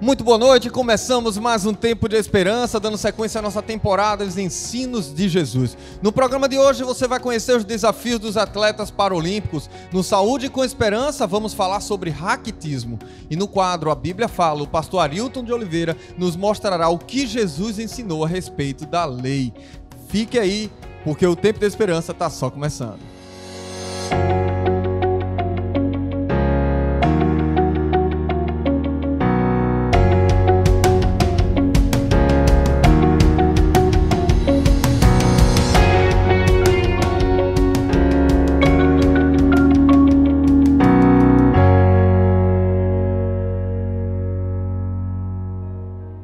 Muito boa noite, começamos mais um Tempo de Esperança, dando sequência à nossa temporada dos Ensinos de Jesus. No programa de hoje você vai conhecer os desafios dos atletas paralímpicos. No Saúde com Esperança vamos falar sobre raquitismo. E no quadro A Bíblia Fala, o pastor Arilton de Oliveira nos mostrará o que Jesus ensinou a respeito da lei. Fique aí, porque o Tempo de Esperança está só começando.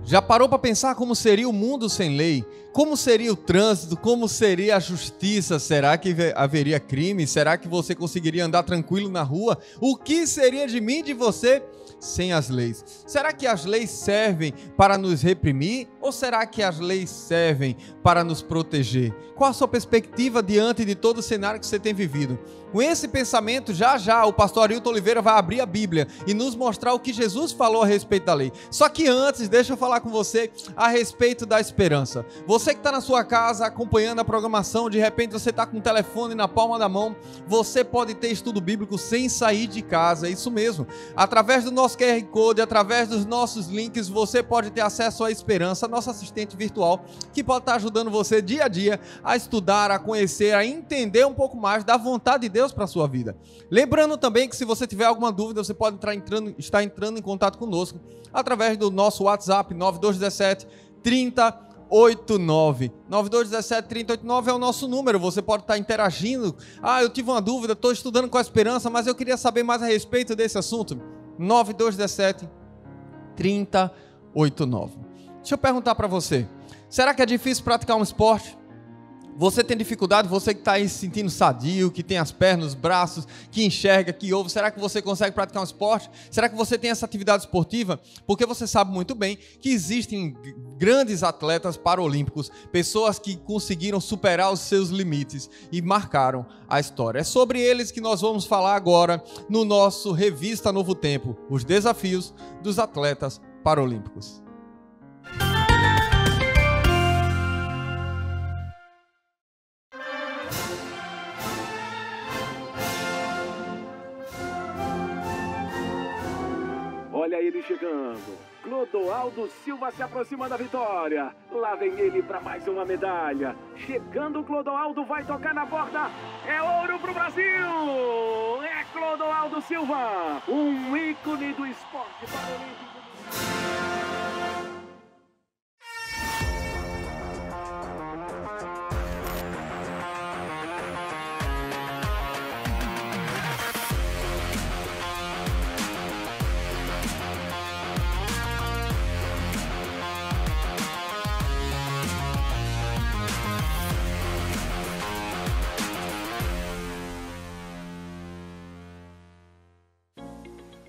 Já parou para pensar como seria o mundo sem lei? Como seria o trânsito? Como seria a justiça? Será que haveria crime? Será que você conseguiria andar tranquilo na rua? O que seria de mim e de você sem as leis? Será que as leis servem para nos reprimir? Ou será que as leis servem para nos proteger? Qual a sua perspectiva diante de todo o cenário que você tem vivido? Com esse pensamento, já o pastor Arilton Oliveira vai abrir a Bíblia e nos mostrar o que Jesus falou a respeito da lei. Só que antes, deixa eu falar com você a respeito da esperança. Você que está na sua casa acompanhando a programação, de repente você está com o telefone na palma da mão, você pode ter estudo bíblico sem sair de casa, é isso mesmo. Através do nosso QR Code, através dos nossos links, você pode ter acesso à esperança, nossa assistente virtual, que pode estar ajudando você dia a dia a estudar, a conhecer, a entender um pouco mais da vontade de Deus para a sua vida. Lembrando também que se você tiver alguma dúvida, você pode estar entrando em contato conosco através do nosso WhatsApp 9217 3089. 9217 3089 é o nosso número, você pode estar interagindo. Eu tive uma dúvida, estou estudando com a esperança, mas eu queria saber mais a respeito desse assunto. 9217 3089. Deixa eu perguntar para você, será que é difícil praticar um esporte? Você tem dificuldade, você que está aí se sentindo sadio, que tem as pernas, os braços, que enxerga, que ouve, será que você consegue praticar um esporte? Será que você tem essa atividade esportiva? Porque você sabe muito bem que existem grandes atletas paralímpicos, pessoas que conseguiram superar os seus limites e marcaram a história. É sobre eles que nós vamos falar agora no nosso Revista Novo Tempo, os desafios dos atletas paralímpicos. Olha ele chegando. Clodoaldo Silva se aproxima da vitória. Lá vem ele para mais uma medalha. Chegando, Clodoaldo vai tocar na borda. É ouro pro Brasil! É Clodoaldo Silva, um ícone do esporte paralímpico.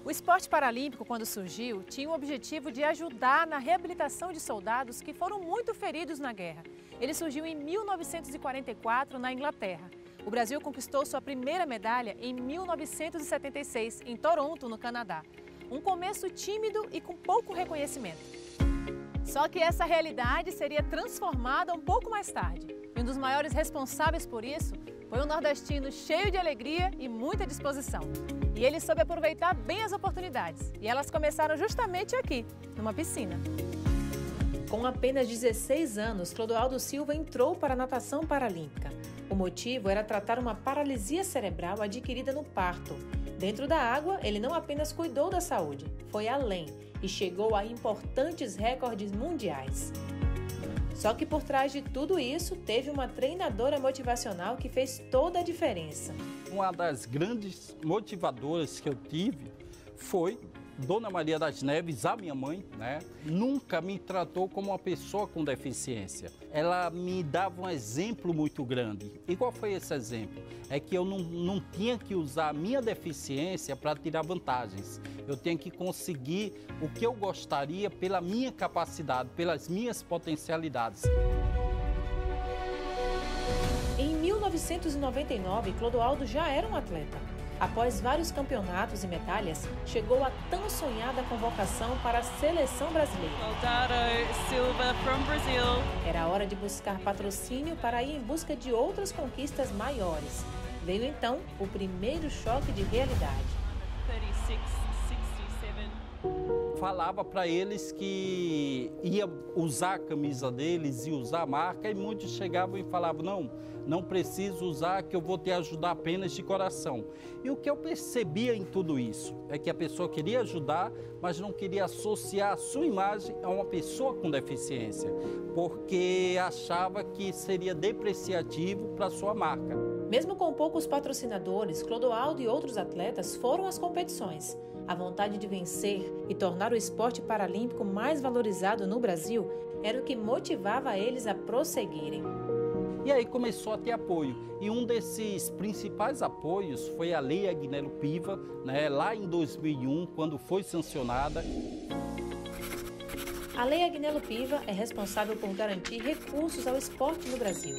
O esporte paralímpico, quando surgiu, tinha o objetivo de ajudar na reabilitação de soldados que foram muito feridos na guerra. Ele surgiu em 1944, na Inglaterra. O Brasil conquistou sua primeira medalha em 1976, em Toronto, no Canadá. Um começo tímido e com pouco reconhecimento. Só que essa realidade seria transformada um pouco mais tarde. E um dos maiores responsáveis por isso foi um nordestino cheio de alegria e muita disposição. E ele soube aproveitar bem as oportunidades. E elas começaram justamente aqui, numa piscina. Com apenas 16 anos, Clodoaldo Silva entrou para a natação paralímpica. O motivo era tratar uma paralisia cerebral adquirida no parto. Dentro da água, ele não apenas cuidou da saúde, foi além e chegou a importantes recordes mundiais. Só que por trás de tudo isso, teve uma treinadora motivacional que fez toda a diferença. Uma das grandes motivadoras que eu tive foi Dona Maria das Neves, a minha mãe, né? Nunca me tratou como uma pessoa com deficiência. Ela me dava um exemplo muito grande. E qual foi esse exemplo? É que eu não tinha que usar a minha deficiência para tirar vantagens. Eu tinha que conseguir o que eu gostaria pela minha capacidade, pelas minhas potencialidades. Em 1999, Clodoaldo já era um atleta. Após vários campeonatos e medalhas, chegou a tão sonhada convocação para a seleção brasileira. Soldado Silva from Brazil. Era hora de buscar patrocínio para ir em busca de outras conquistas maiores. Veio então o primeiro choque de realidade. 36, 67. Falava para eles que ia usar a camisa deles e usar a marca, e muitos chegavam e falavam, não preciso usar, que eu vou te ajudar apenas de coração. E o que eu percebia em tudo isso é que a pessoa queria ajudar, mas não queria associar a sua imagem a uma pessoa com deficiência, porque achava que seria depreciativo para a sua marca. Mesmo com poucos patrocinadores, Clodoaldo e outros atletas foram às competições. A vontade de vencer e tornar o esporte paralímpico mais valorizado no Brasil era o que motivava eles a prosseguirem. E aí começou a ter apoio. E um desses principais apoios foi a Lei Agnello Piva, lá em 2001, quando foi sancionada. A Lei Agnello Piva é responsável por garantir recursos ao esporte no Brasil.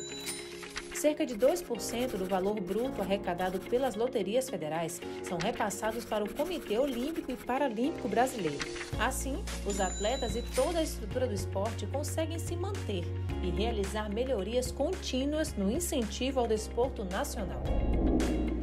Cerca de 2% do valor bruto arrecadado pelas loterias federais são repassados para o Comitê Olímpico e Paralímpico Brasileiro. Assim, os atletas e toda a estrutura do esporte conseguem se manter e realizar melhorias contínuas no incentivo ao desporto nacional.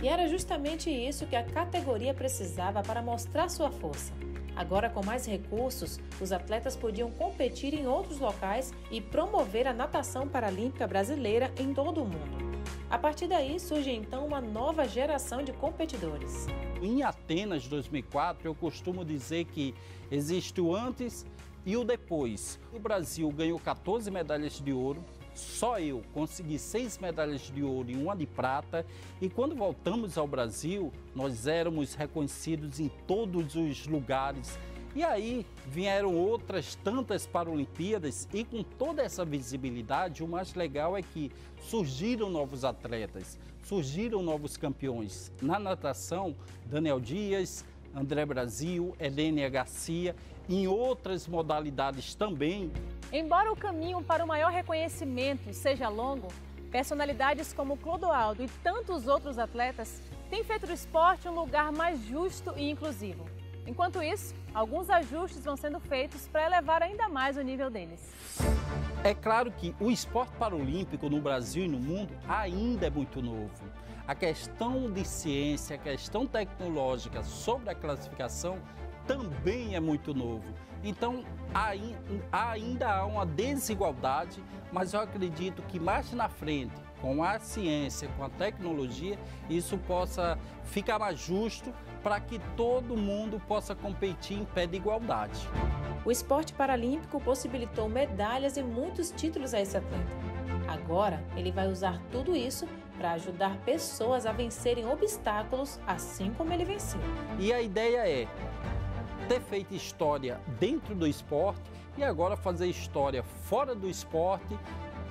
E era justamente isso que a categoria precisava para mostrar sua força. Agora, com mais recursos, os atletas podiam competir em outros locais e promover a natação paralímpica brasileira em todo o mundo. A partir daí, surge então uma nova geração de competidores. Em Atenas 2004, eu costumo dizer que existe o antes e o depois. O Brasil ganhou 14 medalhas de ouro. Só eu consegui 6 medalhas de ouro e 1 de prata, e quando voltamos ao Brasil, nós éramos reconhecidos em todos os lugares. E aí vieram outras tantas Paralimpíadas, e com toda essa visibilidade, o mais legal é que surgiram novos atletas, surgiram novos campeões. Na natação, Daniel Dias, André Brasil, Edênia Garcia, em outras modalidades também. Embora o caminho para o maior reconhecimento seja longo, personalidades como Clodoaldo e tantos outros atletas têm feito do esporte um lugar mais justo e inclusivo. Enquanto isso, alguns ajustes vão sendo feitos para elevar ainda mais o nível deles. É claro que o esporte paralímpico no Brasil e no mundo ainda é muito novo. A questão de ciência, a questão tecnológica sobre a classificação também é muito novo. Então, ainda há uma desigualdade, mas eu acredito que mais na frente, com a ciência, com a tecnologia, isso possa ficar mais justo para que todo mundo possa competir em pé de igualdade. O esporte paralímpico possibilitou medalhas e muitos títulos a esse atleta. Agora, ele vai usar tudo isso para ajudar pessoas a vencerem obstáculos, assim como ele venceu. E a ideia é ter feito história dentro do esporte e agora fazer história fora do esporte,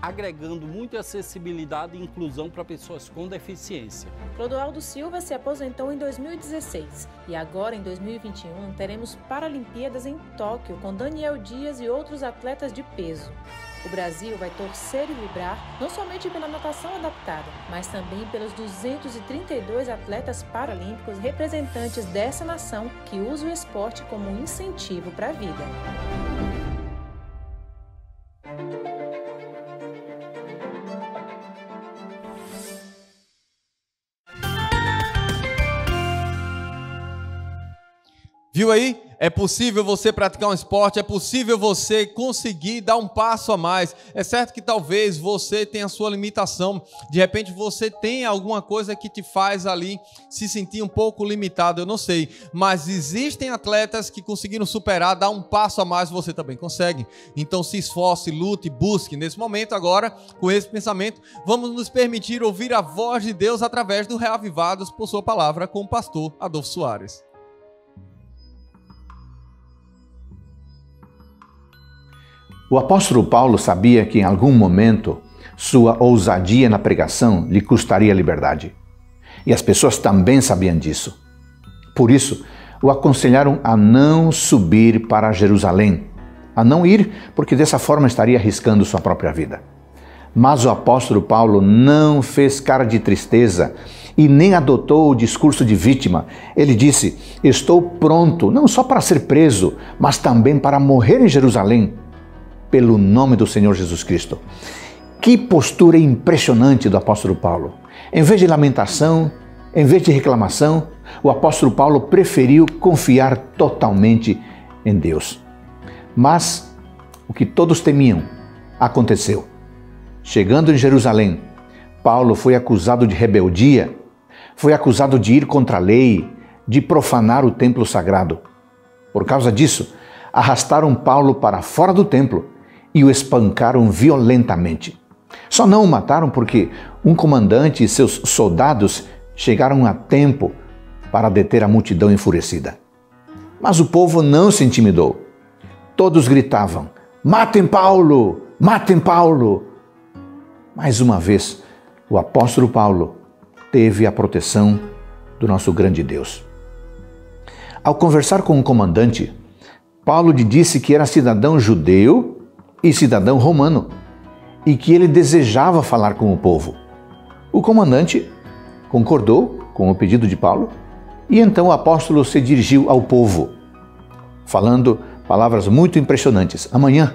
agregando muita acessibilidade e inclusão para pessoas com deficiência. Clodoaldo Silva se aposentou em 2016 e agora, em 2021, teremos Paralimpíadas em Tóquio com Daniel Dias e outros atletas de peso. O Brasil vai torcer e vibrar não somente pela natação adaptada, mas também pelos 232 atletas paralímpicos representantes dessa nação que usam o esporte como um incentivo para a vida. Viu aí? É possível você praticar um esporte, é possível você conseguir dar um passo a mais. É certo que talvez você tenha a sua limitação, de repente você tem alguma coisa que te faz ali se sentir um pouco limitado, eu não sei. Mas existem atletas que conseguiram superar, dar um passo a mais, você também consegue. Então se esforce, lute, busque. Nesse momento agora, com esse pensamento, vamos nos permitir ouvir a voz de Deus através do Reavivados por sua palavra com o pastor Adolfo Soares. O apóstolo Paulo sabia que em algum momento sua ousadia na pregação lhe custaria a liberdade. E as pessoas também sabiam disso. Por isso, o aconselharam a não subir para Jerusalém, a não ir, porque dessa forma estaria arriscando sua própria vida. Mas o apóstolo Paulo não fez cara de tristeza e nem adotou o discurso de vítima. Ele disse: estou pronto não só para ser preso, mas também para morrer em Jerusalém, pelo nome do Senhor Jesus Cristo. Que postura impressionante do apóstolo Paulo! Em vez de lamentação, em vez de reclamação, o apóstolo Paulo preferiu confiar totalmente em Deus. Mas o que todos temiam aconteceu. Chegando em Jerusalém, Paulo foi acusado de rebeldia, foi acusado de ir contra a lei, de profanar o templo sagrado. Por causa disso, arrastaram Paulo para fora do templo e o espancaram violentamente. Só não o mataram porque um comandante e seus soldados chegaram a tempo para deter a multidão enfurecida. Mas o povo não se intimidou. Todos gritavam: matem Paulo! Matem Paulo! Mais uma vez, o apóstolo Paulo teve a proteção do nosso grande Deus. Ao conversar com o comandante, Paulo lhe disse que era cidadão judeu e cidadão romano e que ele desejava falar com o povo. O comandante concordou com o pedido de Paulo e então o apóstolo se dirigiu ao povo, falando palavras muito impressionantes. Amanhã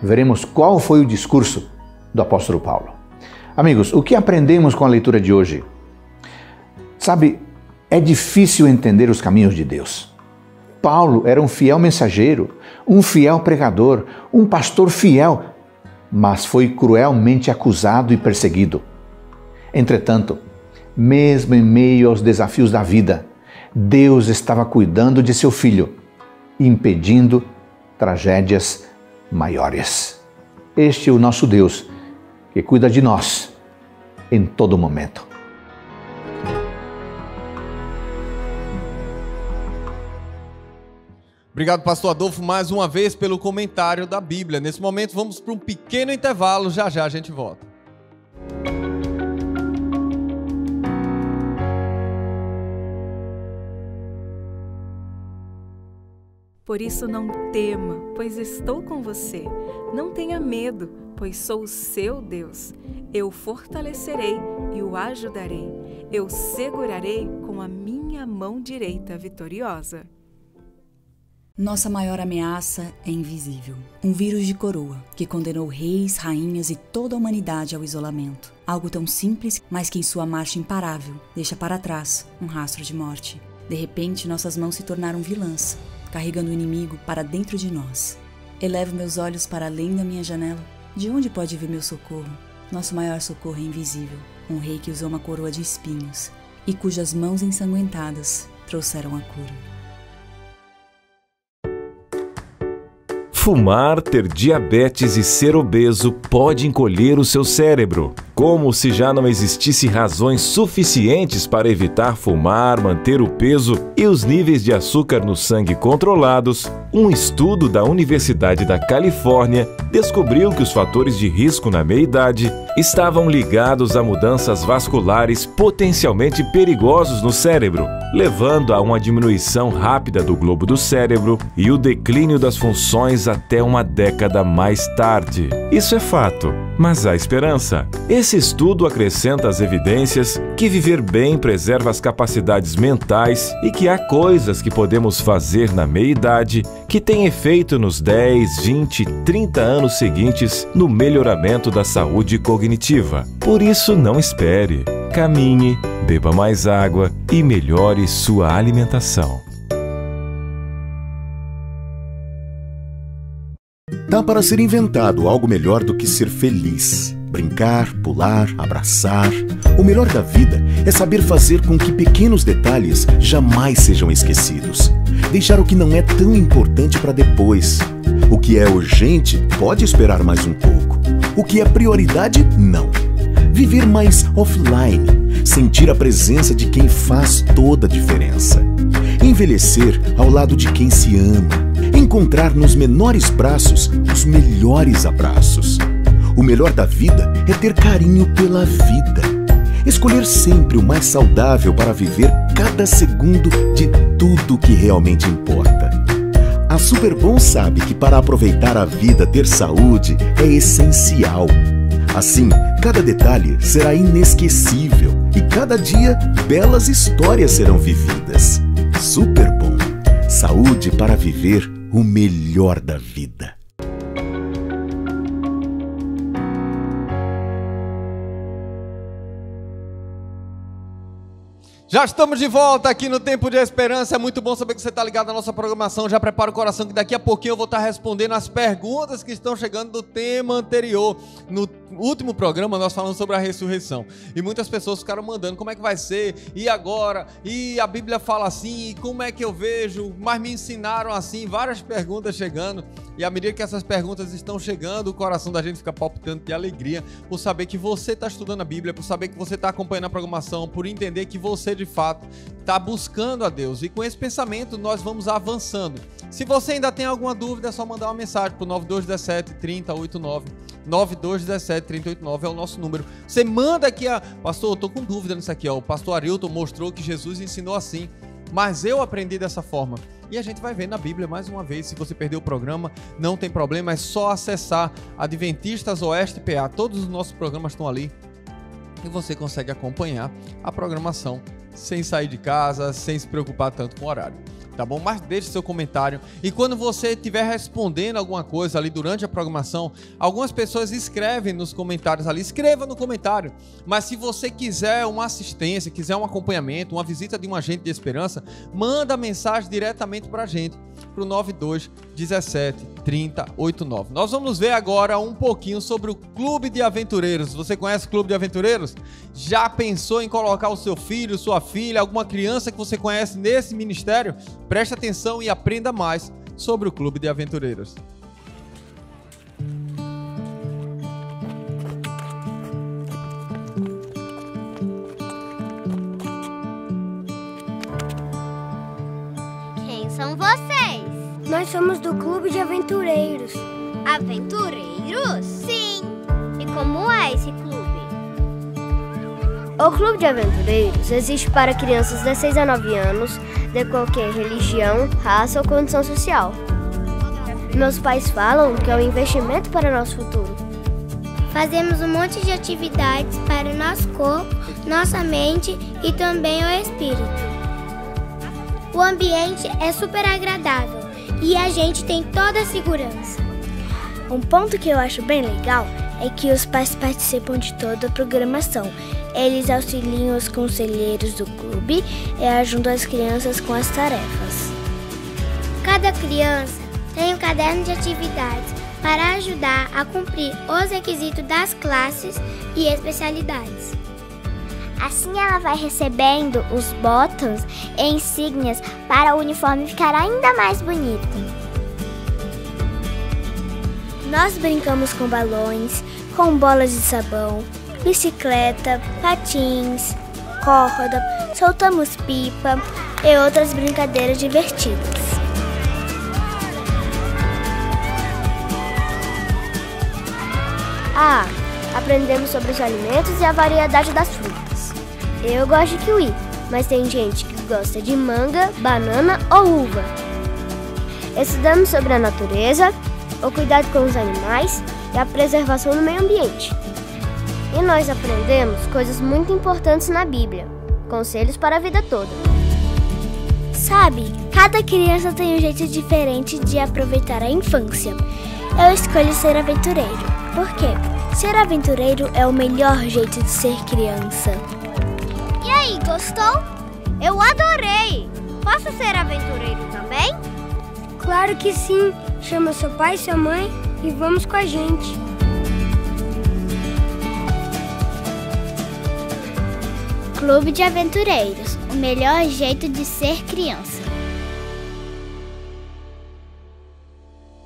veremos qual foi o discurso do apóstolo Paulo. Amigos, o que aprendemos com a leitura de hoje? Sabe, é difícil entender os caminhos de Deus. Paulo era um fiel mensageiro, um fiel pregador, um pastor fiel, mas foi cruelmente acusado e perseguido. Entretanto, mesmo em meio aos desafios da vida, Deus estava cuidando de seu filho, impedindo tragédias maiores. Este é o nosso Deus, que cuida de nós em todo momento. Obrigado, pastor Adolfo, mais uma vez pelo comentário da Bíblia. Nesse momento vamos para um pequeno intervalo, já já a gente volta. Por isso não tema, pois estou com você. Não tenha medo, pois sou o seu Deus. Eu o fortalecerei e o ajudarei. Eu o segurarei com a minha mão direita vitoriosa. Nossa maior ameaça é invisível. Um vírus de coroa que condenou reis, rainhas e toda a humanidade ao isolamento. Algo tão simples, mas que em sua marcha imparável deixa para trás um rastro de morte. De repente, nossas mãos se tornaram vilãs, carregando o inimigo para dentro de nós. Elevo meus olhos para além da minha janela. De onde pode vir meu socorro? Nosso maior socorro é invisível. Um rei que usou uma coroa de espinhos e cujas mãos ensanguentadas trouxeram a cura. Fumar, ter diabetes e ser obeso pode encolher o seu cérebro. Como se já não existisse razões suficientes para evitar fumar, manter o peso e os níveis de açúcar no sangue controlados, um estudo da Universidade da Califórnia descobriu que os fatores de risco na meia-idade estavam ligados a mudanças vasculares potencialmente perigosos no cérebro, levando a uma diminuição rápida do globo do cérebro e o declínio das funções até uma década mais tarde. Isso é fato, mas há esperança. Esse estudo acrescenta as evidências que viver bem preserva as capacidades mentais e que há coisas que podemos fazer na meia-idade que têm efeito nos 10, 20, 30 anos seguintes no melhoramento da saúde cognitiva. Por isso, não espere. Caminhe, beba mais água e melhore sua alimentação. Dá para ser inventado algo melhor do que ser feliz. Brincar, pular, abraçar. O melhor da vida é saber fazer com que pequenos detalhes jamais sejam esquecidos. Deixar o que não é tão importante para depois. O que é urgente pode esperar mais um pouco. O que é prioridade, não. Viver mais offline. Sentir a presença de quem faz toda a diferença. Envelhecer ao lado de quem se ama. Encontrar nos menores braços os melhores abraços. O melhor da vida é ter carinho pela vida. Escolher sempre o mais saudável para viver cada segundo de tudo que realmente importa. A Superbom sabe que para aproveitar a vida, ter saúde é essencial. Assim, cada detalhe será inesquecível. e cada dia belas histórias serão vividas. Super bom. Saúde para viver o melhor da vida. Já estamos de volta aqui no Tempo de Esperança. É muito bom saber que você está ligado na nossa programação. Já prepara o coração que daqui a pouquinho eu vou estar respondendo as perguntas que estão chegando do tema anterior. No último programa nós falamos sobre a ressurreição. E muitas pessoas ficaram mandando como é que vai ser, e agora, e a Bíblia fala assim, e como é que eu vejo, mas me ensinaram assim, várias perguntas chegando. E à medida que essas perguntas estão chegando, o coração da gente fica palpitando de alegria por saber que você está estudando a Bíblia, por saber que você está acompanhando a programação, por entender que você de fato está buscando a Deus. E com esse pensamento nós vamos avançando. Se você ainda tem alguma dúvida, é só mandar uma mensagem para o 9217-3089. 9217-3089 é o nosso número. Você manda aqui, pastor, eu tô com dúvida nisso aqui, ó. O pastor Arilton mostrou que Jesus ensinou assim, mas eu aprendi dessa forma. E a gente vai ver na Bíblia mais uma vez. Se você perdeu o programa, não tem problema, é só acessar Adventistas Oeste PA. Todos os nossos programas estão ali e você consegue acompanhar a programação sem sair de casa, sem se preocupar tanto com o horário. Tá bom? Mas deixe seu comentário. E quando você estiver respondendo alguma coisa ali durante a programação, algumas pessoas escrevem nos comentários ali. Escreva no comentário. Mas se você quiser uma assistência, quiser um acompanhamento, uma visita de um agente de esperança, manda mensagem diretamente para a gente, para o 9217-3089. Nós vamos ver agora um pouquinho sobre o Clube de Aventureiros. Você conhece o Clube de Aventureiros? Já pensou em colocar o seu filho, sua filha, alguma criança que você conhece nesse ministério? Preste atenção e aprenda mais sobre o Clube de Aventureiros. Quem são vocês? Nós somos do Clube de Aventureiros. Aventureiros? Sim. E como é esse clube? O Clube de Aventureiros existe para crianças de 6 a 9 anos, de qualquer religião, raça ou condição social. Meus pais falam que é um investimento para o nosso futuro. Fazemos um monte de atividades para o nosso corpo, nossa mente e também o espírito. O ambiente é super agradável e a gente tem toda a segurança. Um ponto que eu acho bem legal é que os pais participam de toda a programação. Eles auxiliam os conselheiros do clube e ajudam as crianças com as tarefas. Cada criança tem um caderno de atividades para ajudar a cumprir os requisitos das classes e especialidades. Assim ela vai recebendo os botões e insígnias para o uniforme ficar ainda mais bonito. Nós brincamos com balões, com bolas de sabão, bicicleta, patins, corda, soltamos pipa e outras brincadeiras divertidas. Aprendemos sobre os alimentos e a variedade das frutas. Eu gosto de kiwi, mas tem gente que gosta de manga, banana ou uva. Estudamos sobre a natureza, o cuidado com os animais e a preservação do meio ambiente. E nós aprendemos coisas muito importantes na Bíblia, conselhos para a vida toda. Sabe, cada criança tem um jeito diferente de aproveitar a infância. Eu escolho ser aventureiro. Por quê? Ser aventureiro é o melhor jeito de ser criança. E aí, gostou? Eu adorei! Posso ser aventureiro também? Claro que sim! Chama seu pai e sua mãe e vamos com a gente. Clube de Aventureiros, o melhor jeito de ser criança.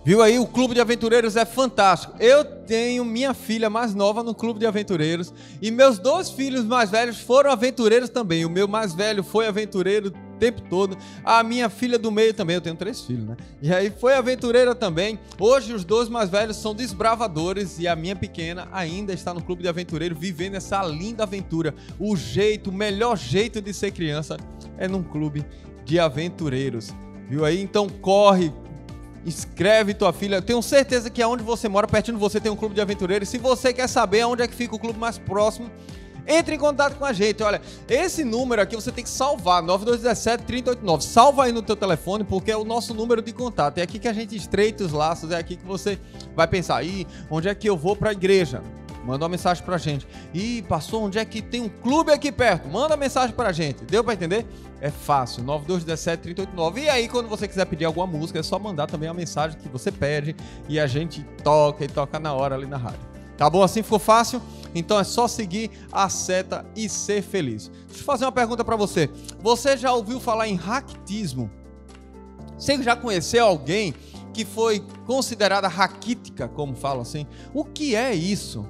Viu aí? O Clube de Aventureiros é fantástico. Eu tenho minha filha mais nova no Clube de Aventureiros e meus 2 filhos mais velhos foram aventureiros também. O meu mais velho foi aventureiro o tempo todo. A minha filha do meio também, eu tenho 3 filhos, né? E aí foi aventureira também. Hoje os 2 mais velhos são desbravadores e a minha pequena ainda está no Clube de Aventureiros vivendo essa linda aventura. O melhor jeito de ser criança é num Clube de Aventureiros. Viu aí? Então corre, inscreve tua filha. Tenho certeza que aonde você mora, pertinho de você, tem um Clube de Aventureiros. Se você quer saber aonde é que fica o clube mais próximo, Entre em contato com a gente. Olha, esse número aqui você tem que salvar, 9217-3089. Salva aí no teu telefone, porque é o nosso número de contato. É aqui que a gente estreita os laços, é aqui que você vai pensar, onde é que eu vou para a igreja? Manda uma mensagem pra gente. Pastor, onde é que tem um clube aqui perto? Manda uma mensagem pra gente. Deu pra entender? É fácil, 9217-3089. E aí, quando você quiser pedir alguma música, é só mandar também a mensagem que você pede e a gente toca na hora ali na rádio. Tá bom? Assim ficou fácil? Então é só seguir a seta e ser feliz. Deixa eu fazer uma pergunta pra você. Você já ouviu falar em raquitismo? Você já conheceu alguém que foi considerada raquítica, como falam assim? O que é isso?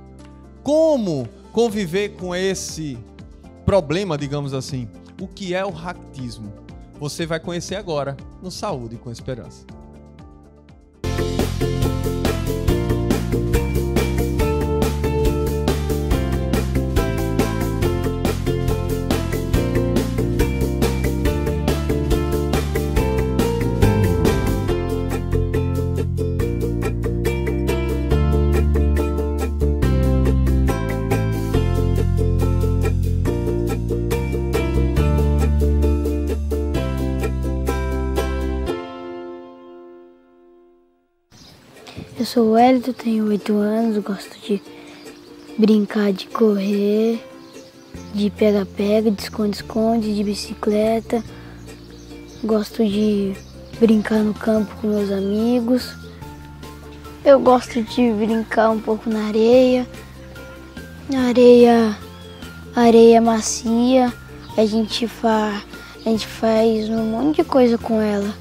Como conviver com esse problema, digamos assim? O que é o raquitismo? Você vai conhecer agora no Saúde com Esperança. Eu sou o Wellington, tenho 8 anos, gosto de brincar de correr, de pega-pega, de esconde-esconde, de bicicleta. Gosto de brincar no campo com meus amigos. Eu gosto de brincar um pouco na areia. Areia macia, a gente faz um monte de coisa com ela.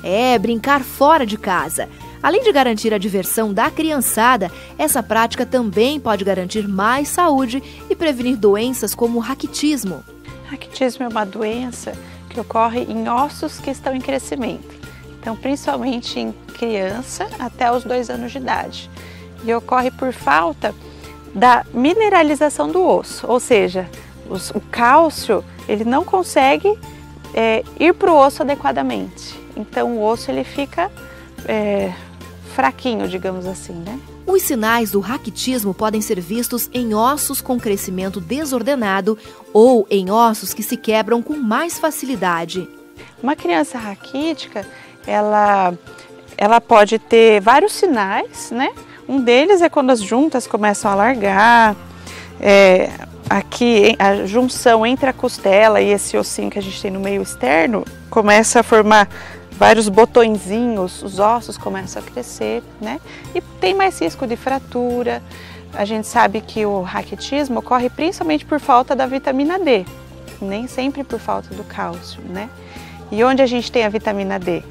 É, brincar fora de casa. Além de garantir a diversão da criançada, essa prática também pode garantir mais saúde e prevenir doenças como o raquitismo. Raquitismo é uma doença que ocorre em ossos que estão em crescimento. Então, principalmente em criança até os 2 anos de idade. E ocorre por falta da mineralização do osso, ou seja, o cálcio ele não consegue ir para o osso adequadamente. Então, o osso ele fica fraquinho, digamos assim, né? Os sinais do raquitismo podem ser vistos em ossos com crescimento desordenado ou em ossos que se quebram com mais facilidade. Uma criança raquítica, ela pode ter vários sinais, né? Um deles é quando as juntas começam a largar, aqui a junção entre a costela e esse ossinho que a gente tem no meio externo começa a formar vários botõezinhos, os ossos começam a crescer, né? E tem mais risco de fratura. A gente sabe que o raquitismo ocorre principalmente por falta da vitamina D, nem sempre por falta do cálcio, né? E onde a gente tem a vitamina D?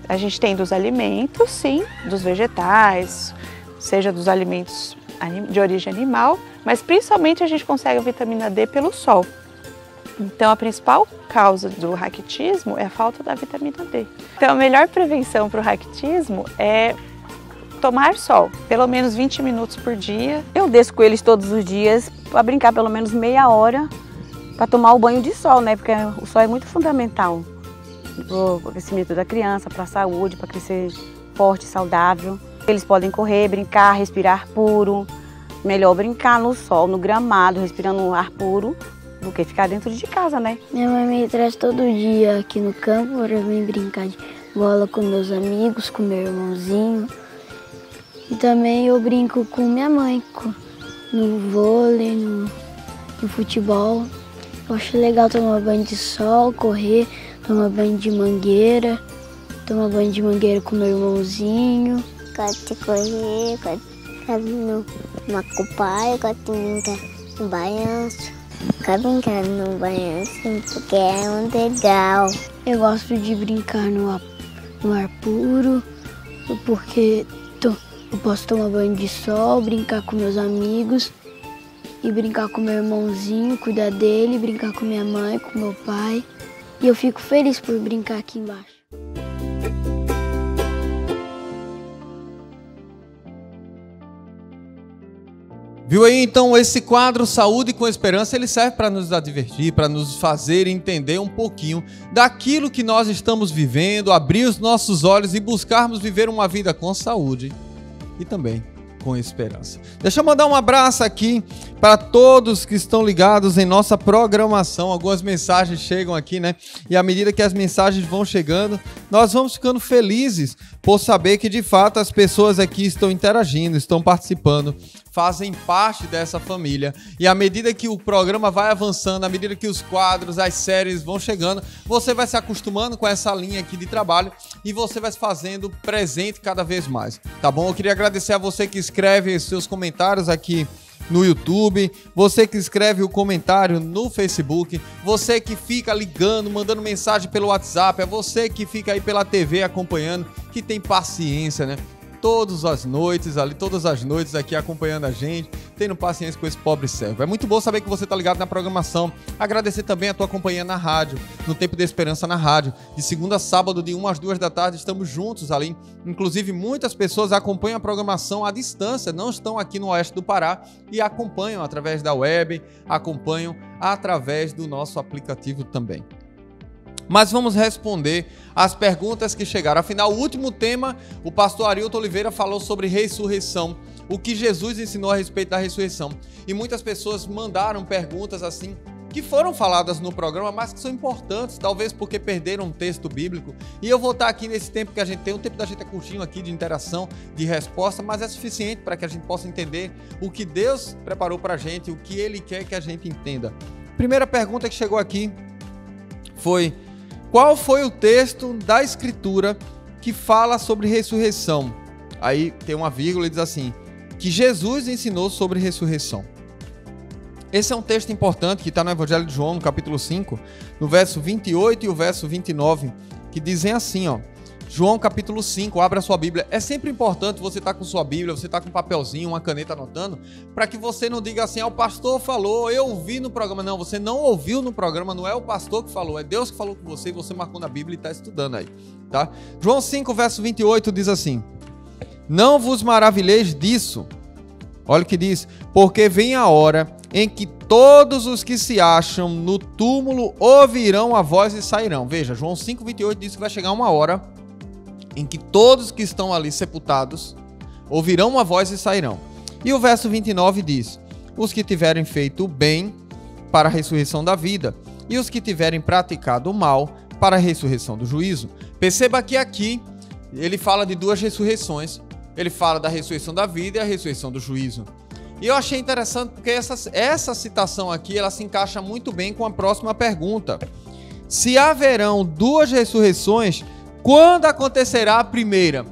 A gente tem dos alimentos, sim, dos vegetais, seja dos alimentos de origem animal, mas principalmente a gente consegue a vitamina D pelo sol. Então, a principal causa do raquitismo é a falta da vitamina D. Então, a melhor prevenção para o raquitismo é tomar sol, pelo menos 20 minutos por dia. Eu desço com eles todos os dias para brincar pelo menos meia hora para tomar o banho de sol, né? Porque o sol é muito fundamental para o crescimento da criança, para a saúde, para crescer forte, saudável. Eles podem correr, brincar, respirar puro. Melhor brincar no sol, no gramado, respirando ar puro, do que ficar dentro de casa, né? Minha mãe me traz todo dia aqui no campo para vir brincar de bola com meus amigos, com meu irmãozinho. E também eu brinco com minha mãe, no vôlei, no futebol. Eu acho legal tomar banho de sol, correr, tomar banho de mangueira com meu irmãozinho. Gosto de correr, gosto de ficar no macupai, gosto de brincar no banhanço. Quero brincar no banhanço porque é muito legal. Eu gosto de brincar no ar puro, porque eu posso tomar banho de sol, brincar com meus amigos e brincar com meu irmãozinho, cuidar dele, brincar com minha mãe, com meu pai. E eu fico feliz por brincar aqui embaixo. Viu aí, então, esse quadro Saúde com Esperança, ele serve para nos advertir, para nos fazer entender um pouquinho daquilo que nós estamos vivendo, abrir os nossos olhos e buscarmos viver uma vida com saúde e também com esperança. Deixa eu mandar um abraço aqui para todos que estão ligados em nossa programação. Algumas mensagens chegam aqui, né? E à medida que as mensagens vão chegando, nós vamos ficando felizes por saber que, de fato, as pessoas aqui estão interagindo, estão participando, fazem parte dessa família. E à medida que o programa vai avançando, à medida que os quadros, as séries vão chegando, você vai se acostumando com essa linha aqui de trabalho e você vai se fazendo presente cada vez mais, tá bom? Eu queria agradecer a você que escreve seus comentários aqui no YouTube, você que escreve o comentário no Facebook, você que fica ligando, mandando mensagem pelo WhatsApp, é você que fica aí pela TV acompanhando, que tem paciência, né? Todas as noites aqui acompanhando a gente, tendo paciência com esse pobre servo. É muito bom saber que você está ligado na programação. Agradecer também a tua companhia na rádio, no Tempo de Esperança na rádio. De segunda a sábado, de 1 às 2 da tarde, estamos juntos ali. Inclusive, muitas pessoas acompanham a programação à distância, não estão aqui no oeste do Pará e acompanham através da web, acompanham através do nosso aplicativo também. Mas vamos responder as perguntas que chegaram. Afinal, o último tema, o pastor Arilton Oliveira falou sobre ressurreição, o que Jesus ensinou a respeito da ressurreição. E muitas pessoas mandaram perguntas assim, que foram faladas no programa, mas que são importantes, talvez porque perderam um texto bíblico. E eu vou estar aqui nesse tempo que a gente tem, o tempo da gente é curtinho aqui de interação, de resposta, mas é suficiente para que a gente possa entender o que Deus preparou para a gente, o que Ele quer que a gente entenda. Primeira pergunta que chegou aqui foi: qual foi o texto da Escritura que fala sobre ressurreição? Aí tem uma vírgula e diz assim, que Jesus ensinou sobre ressurreição. Esse é um texto importante que está no Evangelho de João, no capítulo 5, no verso 28 e o verso 29, que dizem assim, ó. João capítulo 5, abra sua Bíblia. É sempre importante você estar com sua Bíblia, você estar com um papelzinho, uma caneta anotando, para que você não diga assim, o pastor falou, eu ouvi no programa. Não, você não ouviu no programa, não é o pastor que falou, é Deus que falou com você e você marcou na Bíblia e está estudando aí, tá? João 5, verso 28 diz assim, não vos maravilheis disso. Olha o que diz, porque vem a hora em que todos os que se acham no túmulo ouvirão a voz e sairão. Veja, João 5, 28 diz que vai chegar uma hora em que todos que estão ali sepultados ouvirão uma voz e sairão. E o verso 29 diz, os que tiverem feito o bem para a ressurreição da vida, e os que tiverem praticado o mal para a ressurreição do juízo. Perceba que aqui ele fala de duas ressurreições, ele fala da ressurreição da vida e a ressurreição do juízo. E eu achei interessante porque essa citação aqui, ela se encaixa muito bem com a próxima pergunta. Se haverão duas ressurreições, quando acontecerá a primeira?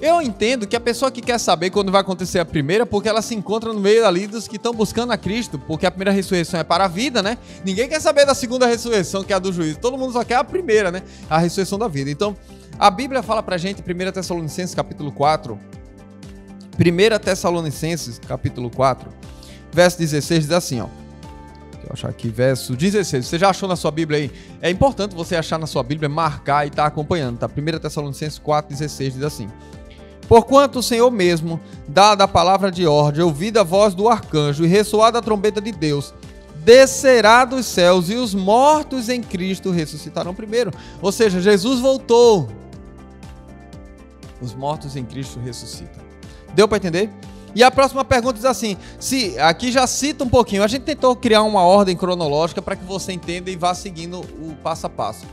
Eu entendo que a pessoa que quer saber quando vai acontecer a primeira, porque ela se encontra no meio ali dos que estão buscando a Cristo, porque a primeira ressurreição é para a vida, né? Ninguém quer saber da segunda ressurreição, que é a do juízo. Todo mundo só quer a primeira, né? A ressurreição da vida. Então, a Bíblia fala pra gente, 1 Tessalonicenses capítulo 4, 1 Tessalonicenses capítulo 4, verso 16, diz assim, ó. Deixa eu achar aqui, verso 16. Você já achou na sua Bíblia aí? É importante você achar na sua Bíblia, marcar e estar acompanhando, tá? 1 Tessalonicenses 4, 16 diz assim, porquanto o Senhor mesmo, dada a palavra de ordem, ouvida a voz do arcanjo e ressoada a trombeta de Deus, descerá dos céus e os mortos em Cristo ressuscitarão primeiro. Ou seja, Jesus voltou. Os mortos em Cristo ressuscitam. Deu para entender? E a próxima pergunta diz assim, se aqui já cita um pouquinho, a gente tentou criar uma ordem cronológica para que você entenda e vá seguindo o passo a passo.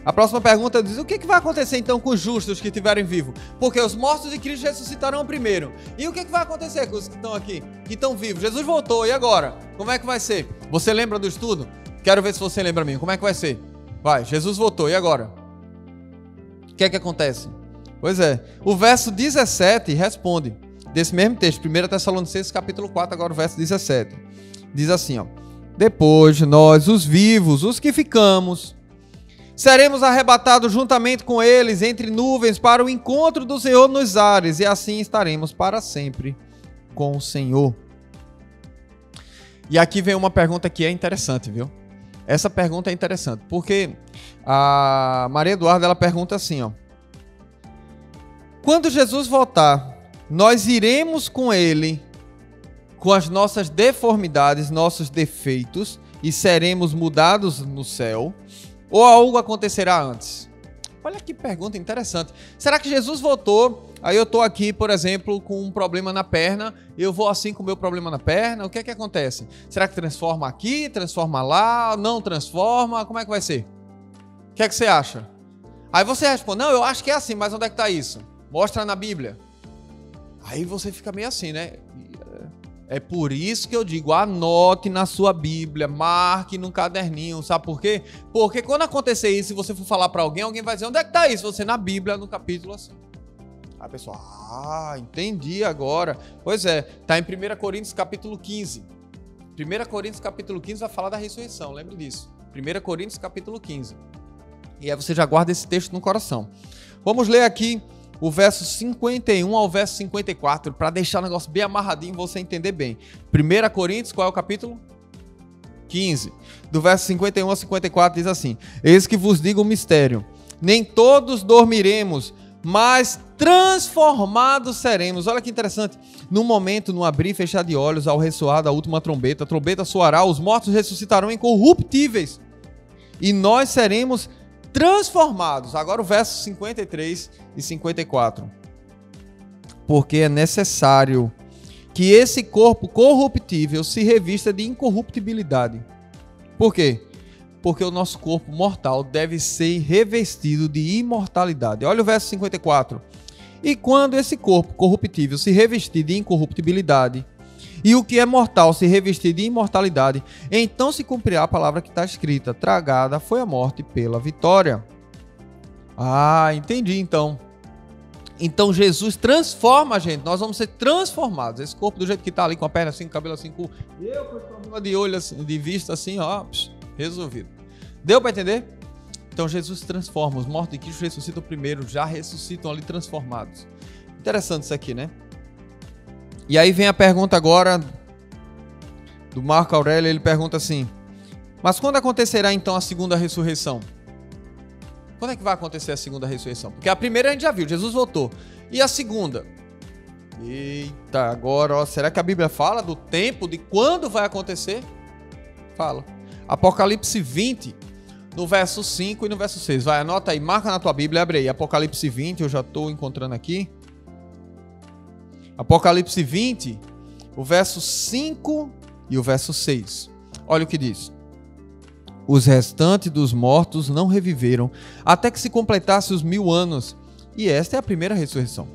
A próxima pergunta diz, o que vai acontecer então com os justos que estiverem vivos? Porque os mortos de Cristo ressuscitarão primeiro. E o que vai acontecer com os que estão aqui, que estão vivos? Jesus voltou, e agora? Como é que vai ser? Você lembra do estudo? Quero ver se você lembra a mim. Como é que vai ser? Vai, Jesus voltou, e agora? O que é que acontece? Pois é, o verso 17 responde, desse mesmo texto, 1 Tessalonicenses capítulo 4, agora o verso 17. Diz assim, ó, depois nós, os vivos, os que ficamos, seremos arrebatados juntamente com eles entre nuvens para o encontro do Senhor nos ares, e assim estaremos para sempre com o Senhor. E aqui vem uma pergunta que é interessante, viu? Essa pergunta é interessante, porque a Maria Eduarda, ela pergunta assim, ó, quando Jesus voltar, nós iremos com ele, com as nossas deformidades, nossos defeitos, e seremos mudados no céu, ou algo acontecerá antes? Olha que pergunta interessante. Será que Jesus voltou, Aí eu tô aqui, por exemplo, com um problema na perna, eu vou assim com o meu problema na perna, o que é que acontece? Será que transforma aqui, transforma lá, não transforma? Como é que vai ser? O que é que você acha? Aí você responde, não, eu acho que é assim, mas onde é que tá isso? Mostra na Bíblia. Aí você fica meio assim, né? É por isso que eu digo, anote na sua Bíblia, marque num caderninho, sabe por quê? Porque quando acontecer isso, se você for falar para alguém, alguém vai dizer, onde é que tá isso? Você na Bíblia, no capítulo assim. Aí a pessoa, entendi agora. Pois é, tá em 1 Coríntios capítulo 15. 1 Coríntios capítulo 15 vai falar da ressurreição, lembre disso. 1 Coríntios capítulo 15. E aí você já guarda esse texto no coração. Vamos ler aqui o verso 51 ao verso 54, para deixar o negócio bem amarradinho e você entender bem. 1 Coríntios, qual é o capítulo? 15. Do verso 51 ao 54 diz assim: eis que vos digo um mistério, nem todos dormiremos, mas transformados seremos. Olha que interessante. No momento, no abrir e fechar de olhos, ao ressoar da última trombeta, a trombeta soará, os mortos ressuscitarão incorruptíveis, e nós seremos transformados. Agora o verso 53 e 54. Porque é necessário que esse corpo corruptível se revista de incorruptibilidade. Por quê? Porque o nosso corpo mortal deve ser revestido de imortalidade. Olha o verso 54. E quando esse corpo corruptível se revestir de incorruptibilidade, e o que é mortal se revestir de imortalidade, então se cumprirá a palavra que está escrita: tragada foi a morte pela vitória. Ah, entendi então. Então Jesus transforma a gente, nós vamos ser transformados. Esse corpo do jeito que está ali, com a perna assim, com o cabelo assim, com eu com problema de olho assim, de vista assim, ó, resolvido. Deu para entender? Então Jesus transforma, os mortos de Cristo ressuscitam primeiro, já ressuscitam ali transformados. Interessante isso aqui, né? E aí vem a pergunta agora do Marco Aurélio, ele pergunta assim: mas quando acontecerá então a segunda ressurreição? Quando é que vai acontecer a segunda ressurreição? Porque a primeira a gente já viu, Jesus voltou. E a segunda? Eita, agora, ó, será que a Bíblia fala do tempo, de quando vai acontecer? Fala. Apocalipse 20, no verso 5 e no verso 6. Vai, anota aí, marca na tua Bíblia, abre aí. Apocalipse 20, eu já estou encontrando aqui. Apocalipse 20, o verso 5 e o verso 6. Olha o que diz: os restantes dos mortos não reviveram até que se completasse os 1000 anos. E esta é a primeira ressurreição.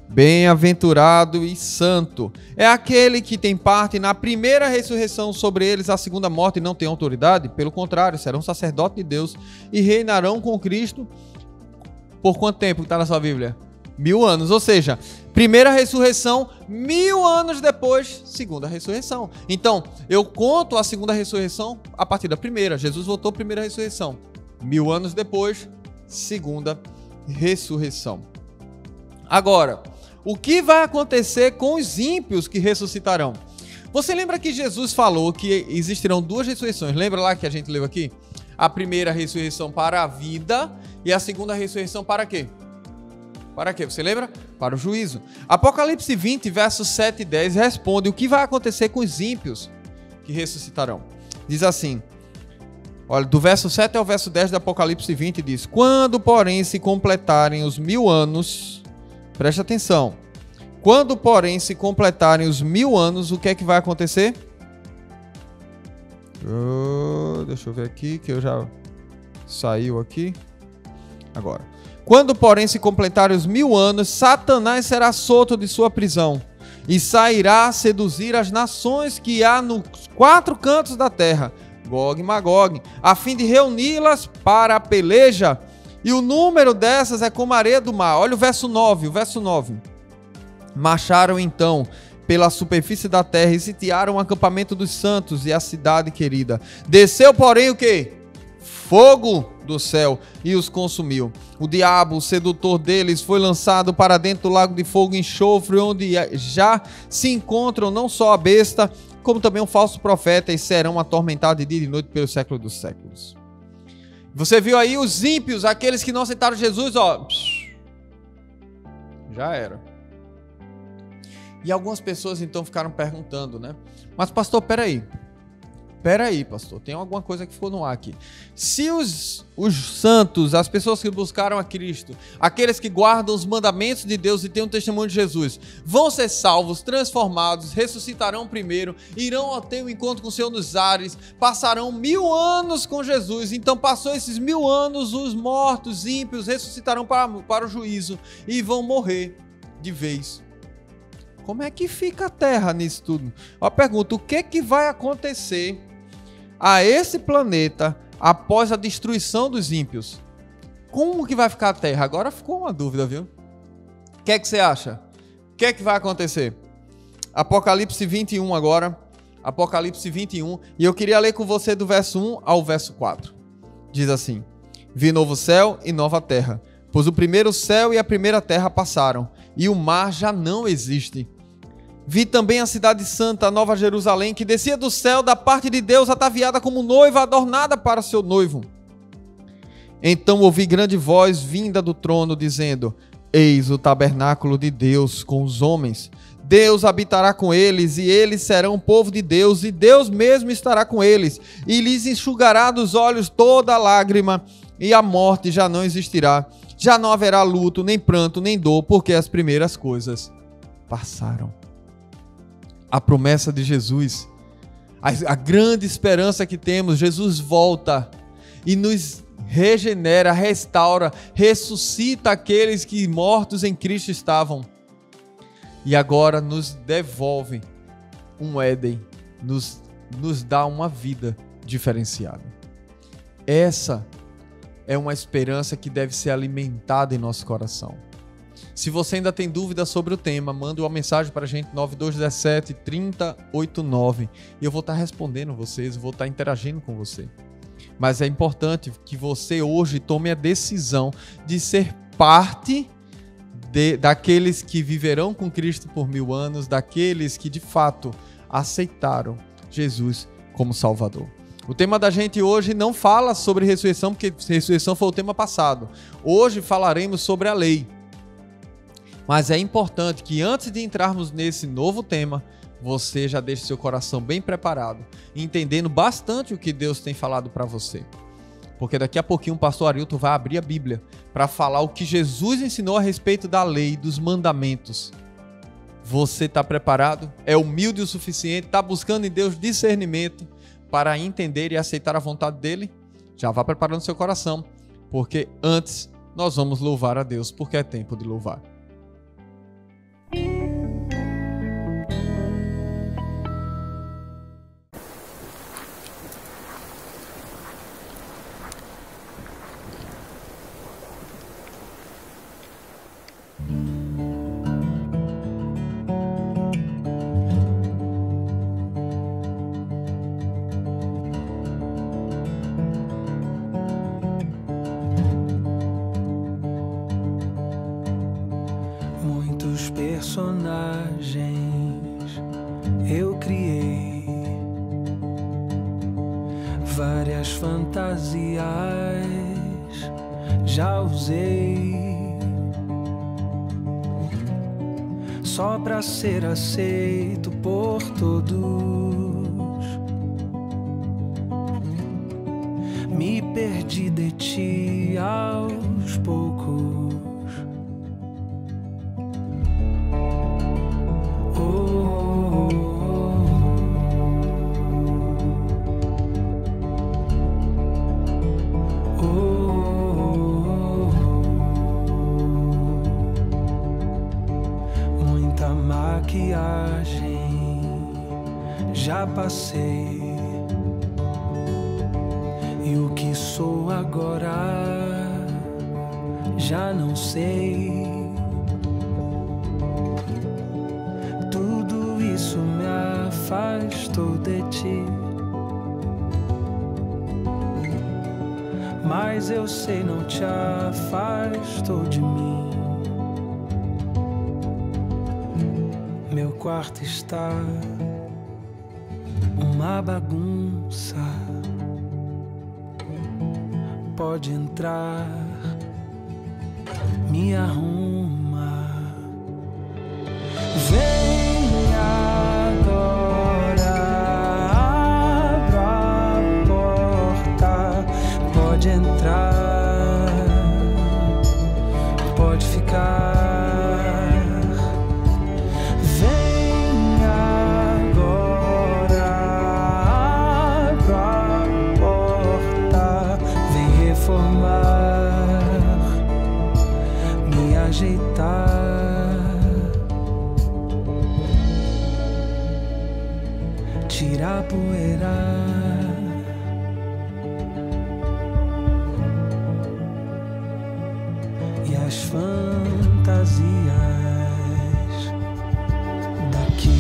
Bem-aventurado e santo é aquele que tem parte na primeira ressurreição. Sobre eles a segunda morte não tem autoridade. Pelo contrário, serão sacerdotes de Deus e reinarão com Cristo. Por quanto tempo que está na sua Bíblia? 1000 anos, ou seja, primeira ressurreição, 1000 anos depois, segunda ressurreição. Então, eu conto a segunda ressurreição a partir da primeira. Jesus voltou, primeira ressurreição. 1000 anos depois, segunda ressurreição. Agora, o que vai acontecer com os ímpios que ressuscitarão? Você lembra que Jesus falou que existirão duas ressurreições? Lembra lá que a gente leu aqui? A primeira ressurreição para a vida e a segunda ressurreição para quê? Para quê? Você lembra? Para o juízo. Apocalipse 20, versos 7 e 10 responde o que vai acontecer com os ímpios que ressuscitarão. Diz assim, olha, do verso 7 ao verso 10 do Apocalipse 20 diz: quando, porém, se completarem os 1000 anos, preste atenção, quando, porém, se completarem os 1000 anos, o que é que vai acontecer? Deixa eu ver aqui, que eu já saiu aqui. Agora. Quando, porém, se completarem os 1000 anos, Satanás será solto de sua prisão e sairá a seduzir as nações que há nos 4 cantos da terra, Gog e Magog, a fim de reuni-las para a peleja. E o número dessas é como a areia do mar. Olha o verso 9, Marcharam então pela superfície da terra e sitiaram o acampamento dos santos e a cidade querida. Desceu, porém, o quê? Fogo do céu e os consumiu. O diabo, o sedutor deles, foi lançado para dentro do lago de fogo e enxofre, onde já se encontram não só a besta, como também um falso profeta, e serão atormentados de dia e de noite pelos séculos dos séculos. Você viu aí os ímpios, aqueles que não aceitaram Jesus, ó, já era. E algumas pessoas então ficaram perguntando, né? Mas pastor, peraí, Peraí, pastor, tem alguma coisa que ficou no ar aqui. Se os santos, as pessoas que buscaram a Cristo, aqueles que guardam os mandamentos de Deus e têm um testemunho de Jesus, vão ser salvos, transformados, ressuscitarão primeiro, irão ter um encontro com o Senhor nos ares, passarão 1000 anos com Jesus. Então, passou esses 1000 anos, os mortos, ímpios, ressuscitarão para o juízo e vão morrer de vez. Como é que fica a Terra nisso tudo? Eu pergunto, o que vai acontecer a esse planeta após a destruição dos ímpios? Como que vai ficar a Terra? Agora ficou uma dúvida, viu? O que você acha? O que vai acontecer? Apocalipse 21 agora. Apocalipse 21. E eu queria ler com você do verso 1 ao verso 4. Diz assim: Vi novo céu e nova terra, pois o primeiro céu e a primeira terra passaram, e o mar já não existe. Vi também a cidade santa, a Nova Jerusalém, que descia do céu da parte de Deus, ataviada como noiva adornada para seu noivo. Então ouvi grande voz vinda do trono, dizendo: Eis o tabernáculo de Deus com os homens. Deus habitará com eles, e eles serão o povo de Deus, e Deus mesmo estará com eles, e lhes enxugará dos olhos toda lágrima, e a morte já não existirá. Já não haverá luto, nem pranto, nem dor, porque as primeiras coisas passaram. A promessa de Jesus, a grande esperança que temos, Jesus volta e nos regenera, restaura, ressuscita aqueles que mortos em Cristo estavam. E agora nos devolve um Éden, nos dá uma vida diferenciada. Essa é uma esperança que deve ser alimentada em nosso coração. Se você ainda tem dúvidas sobre o tema, manda uma mensagem para a gente, 9217-3089. E eu vou estar respondendo vocês, vou estar interagindo com você. Mas é importante que você hoje tome a decisão de ser parte daqueles que viverão com Cristo por 1000 anos, daqueles que de fato aceitaram Jesus como Salvador. O tema da gente hoje não fala sobre ressurreição, porque ressurreição foi o tema passado. Hoje falaremos sobre a lei. Mas é importante que antes de entrarmos nesse novo tema, você já deixe seu coração bem preparado, entendendo bastante o que Deus tem falado para você. Porque daqui a pouquinho o pastor Arilton vai abrir a Bíblia para falar o que Jesus ensinou a respeito da lei, dos mandamentos. Você está preparado? É humilde o suficiente? Está buscando em Deus discernimento para entender e aceitar a vontade dele? Já vá preparando seu coração, porque antes nós vamos louvar a Deus, porque é tempo de louvar. Personagens eu criei, várias fantasias já usei, só pra ser aceito por todos. Me perdi de ti aos poucos. Já passei, e o que sou agora já não sei. Tudo isso me afastou de ti, mas eu sei não te afastou de mim. Meu quarto está uma bagunça, pode entrar, me arruma. Vem agora, abra tirar a poeira. E as fantasias daqui.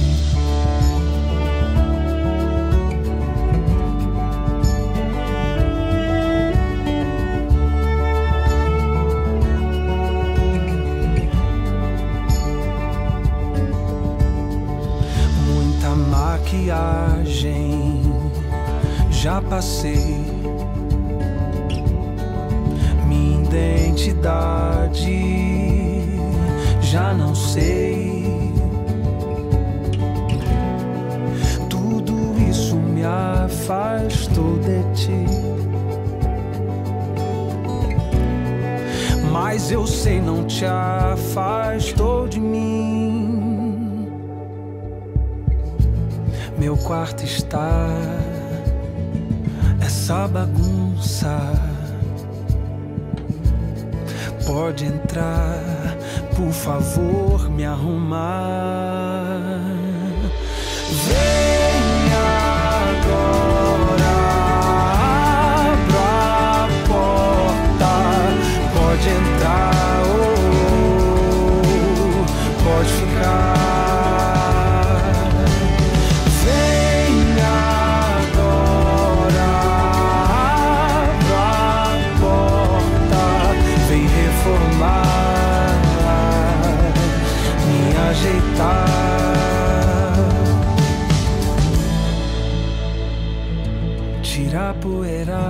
Muita maquiagem já passei. Identidade já não sei. Tudo isso me afastou de ti, mas eu sei não te afastou de mim. Meu quarto está essa bagunça. Pode entrar, por favor, me arrumar. Venha agora, abra a porta. Pode entrar, pode ficar. Venha agora, abra a porta. Vem reformar, me ajeitar, tirar a poeira.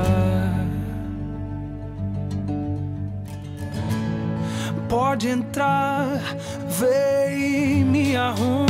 Pode entrar, vem me arrumar.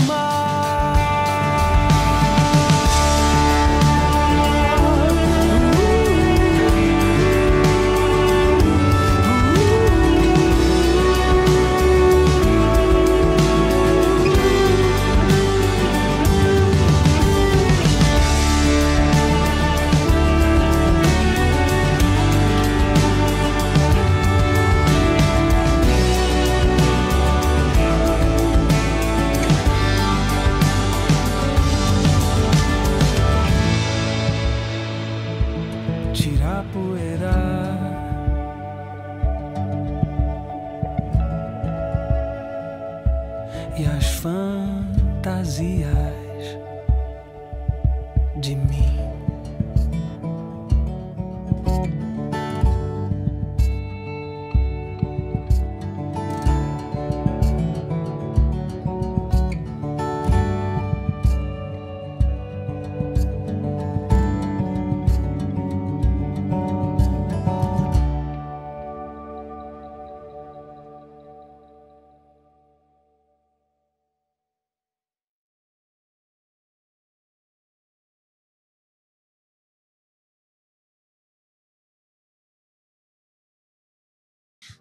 Tirar a poeira. E as fantasias de mim.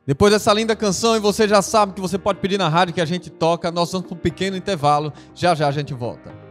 Depois dessa linda canção, e você já sabe que você pode pedir na rádio que a gente toca, nós vamos para um pequeno intervalo. Já já a gente volta.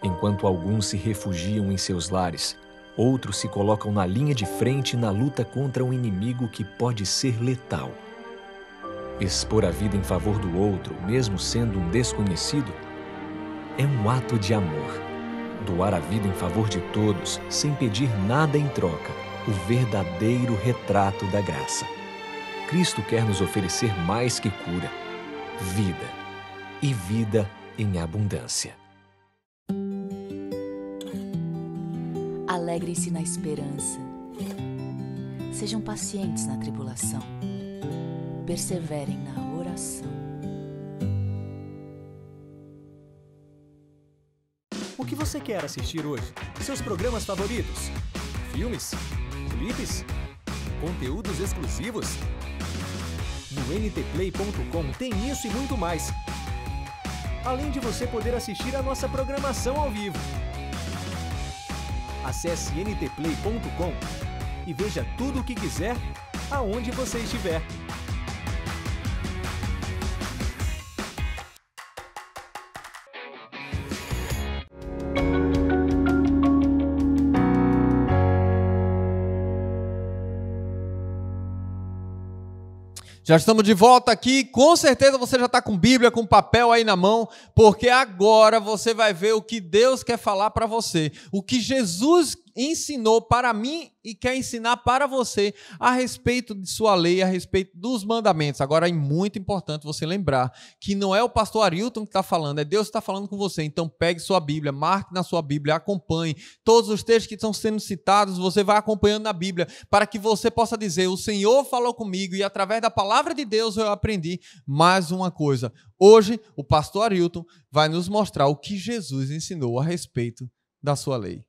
Enquanto alguns se refugiam em seus lares, outros se colocam na linha de frente na luta contra um inimigo que pode ser letal. Expor a vida em favor do outro, mesmo sendo um desconhecido, é um ato de amor. Doar a vida em favor de todos, sem pedir nada em troca, o verdadeiro retrato da graça. Cristo quer nos oferecer mais que cura, vida, e vida em abundância. Alegrem-se na esperança. Sejam pacientes na tribulação. Perseverem na oração. O que você quer assistir hoje? Seus programas favoritos? Filmes? Clipes? Conteúdos exclusivos? No ntplay.com tem isso e muito mais. Além de você poder assistir a nossa programação ao vivo. Acesse ntplay.com e veja tudo o que quiser, aonde você estiver. Já estamos de volta aqui, com certeza você já está com Bíblia, com papel aí na mão, porque agora você vai ver o que Deus quer falar para você, o que Jesus ensinou para mim e quer ensinar para você a respeito de sua lei, a respeito dos mandamentos. Agora é muito importante você lembrar que não é o pastor Arilton que está falando, é Deus que está falando com você. Então pegue sua Bíblia, marque na sua Bíblia, acompanhe todos os textos que estão sendo citados, você vai acompanhando na Bíblia, para que você possa dizer, o Senhor falou comigo e através da palavra de Deus eu aprendi mais uma coisa. Hoje o pastor Arilton vai nos mostrar o que Jesus ensinou a respeito da sua lei.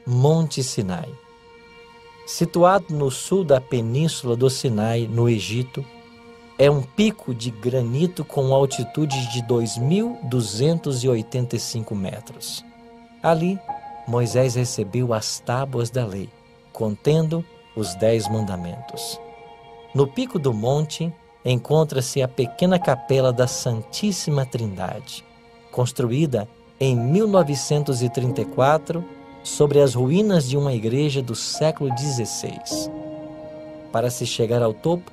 Monte Sinai. Situado no sul da península do Sinai, no Egito, é um pico de granito com altitude de 2.285 metros. Ali, Moisés recebeu as tábuas da lei, contendo os 10 mandamentos. No pico do monte, encontra-se a pequena capela da Santíssima Trindade, construída em 1934 sobre as ruínas de uma igreja do século XVI. Para se chegar ao topo,